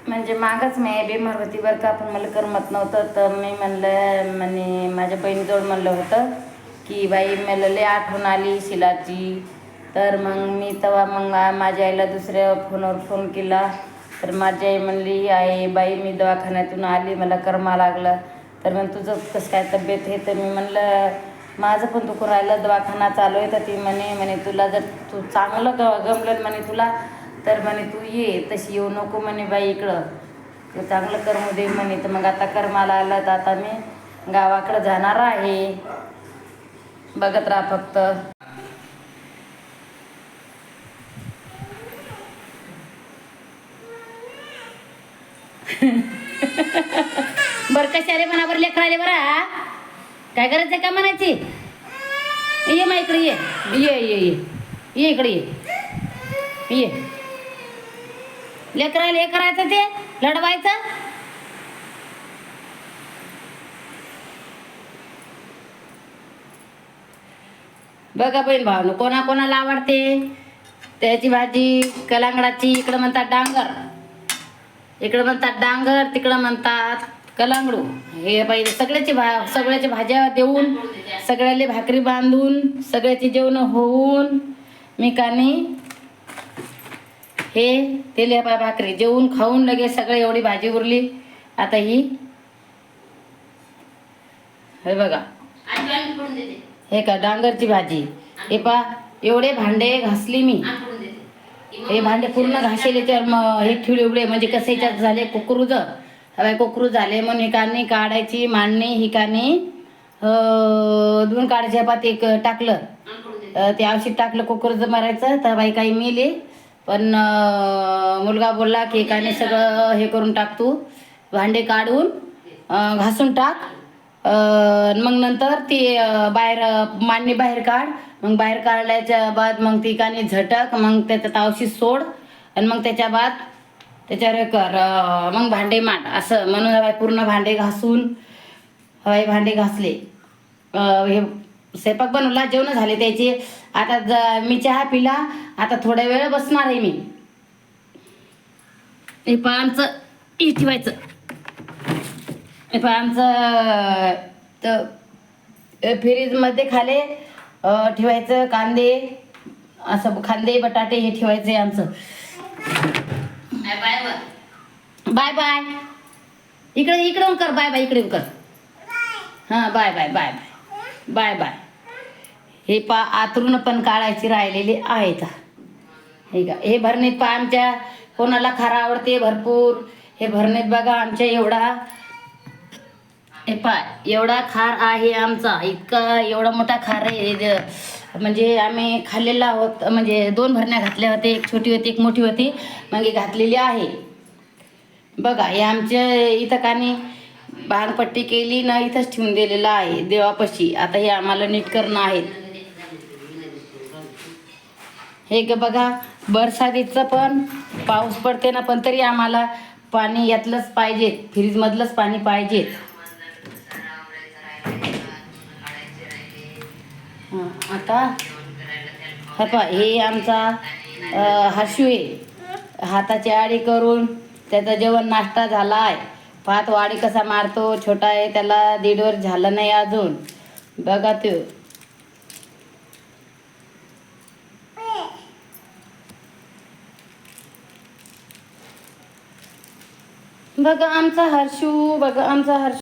म्हणजे मागच मी बेमार होती बरं का, पण मला करमत नव्हतं. तर मी म्हणलं म्हणे माझ्या बहिणीजवळ म्हणलं होतं की बाई मला लय आठवण आली शिलाची. तर मग मी तेव्हा मग माझ्या आईला दुसऱ्या फोनवर फोन केला. तर माझी आई म्हणली आई बाई मी दवाखान्यातून आली, मला करमा लागलं. तर मग तुझं कसं काय तब्येत आहे? तर मी म्हणलं माझं पण दुखून राहिलं, दवाखाना चालू आहे. तर ती म्हणे तुला जर तू चांगलं गमलं म्हणे तुला, तर म्हणे तू ये, तशी येऊ नको म्हणे बाई इकडं, तू चांगलं करमू दे म्हणे. तर मग आता करमाला आलं, तर आता मी गावाकडं जाणार आहे. बघत राहा फक्त. बरं कशाले म्हणा बरं लेकराले बरा, काय करायचं का म्हणायची? ये मा इकडे ये ये ये ये ये इकडे ये लेकराला हे करायचं ते लढवायचं. बघा बहीण भावनो, कोणाकोणाला आवडते त्याची भाजी कलांगडाची. इकडं म्हणतात डांगर, इकडं म्हणतात डांगर, तिकडं म्हणतात कलांगडू. हे पाहिजे सगळ्याच्या भाज्या देऊन, सगळ्याले भाकरी बांधून, सगळ्याची जेवण होऊन मी कानी हे तेले भाकरी जेवून खाऊन लगेच सगळं एवढी भाजी उरली. आता ही हे बघा, हे का डांगरची भाजी. हे पा एवढे भांडे घासली मी, हे भांडे पूर्ण घासेल याच्यावर हे ठेवले एवढे, म्हणजे कसं याच्यात झाले कोकरूज. हवाय कोकरू झाले मग ही कानी काढायची मांडणी. ही कानी 2 काढायच्या पात एक टाकलं, ते औषध टाकलं कोकरूज मारायचं. तर बाई काही मेले, पण मुलगा बोलला की कानी सगळं हे करून टाक, तू भांडे काढून घासून टाक. मग नंतर ती बाहेर मांडणी बाहेर काढ. मग बाहेर काढल्याच्या बाद मग ती कानी झटक, मग त्याच्यात औषध सोड, आणि मग त्याच्या बाद त्याच्यावर हे कर, मग भांडे मांड. असं म्हणून हवाय पूर्ण भांडे घासून हवाई भांडे घासले. हे स्वयंपाक बनवला, जेवण झाले त्याचे. आता मी चहा पिला, आता थोड्या वेळ बसणार आहे मी. हे पानचं हे ठेवायचं, हे पानचं तर फ्रीजमध्ये खाले ठेवायचं. कांदे असं कांदे बटाटे हे ठेवायचे आमचं. बाय बाय इकडे इकडून कर, बाय बाय इकडे कर. हां bye bye bye bye bye bye. हे पा आतरून पण काढायची राहिलेली आहेत. हे का हे भरणीत पा आमच्या कोणाला खार आवडते भरपूर. हे भरणीत बघा आमच्या एवढा, हे पा एवढा खार आहे आमचा, इतका एवढा मोठा खार आहे. म्हणजे आम्ही खाल्लेला आहोत, म्हणजे 2 भरण्या घातल्या होते, एक छोटी होती एक मोठी होती, मग घातलेली आहे. बघा हे आमच्या इथं कानी भांगपट्टी केली ना, इथंच ठेवून दिलेलं आहे देवापाशी. आता हे आम्हाला नीट करणं आहे. हे ग बघा बरसातीचं पण पाऊस पडते ना, पण तरी आम्हाला पाणी यातलंच पाहिजे, फ्रीजमधलंच पाणी पाहिजे. आता हा पा हे आमचा हर्षू आहे, हाताची आडी करून त्याचा जेवण नाश्ता झाला आहे. भात वाडी कसा मारतो, छोटा आहे, त्याला 1.5 वर्ष झालं नाही अजून. बघा तो बघा आमचा हर्षू, बघा आमचा हर्षू.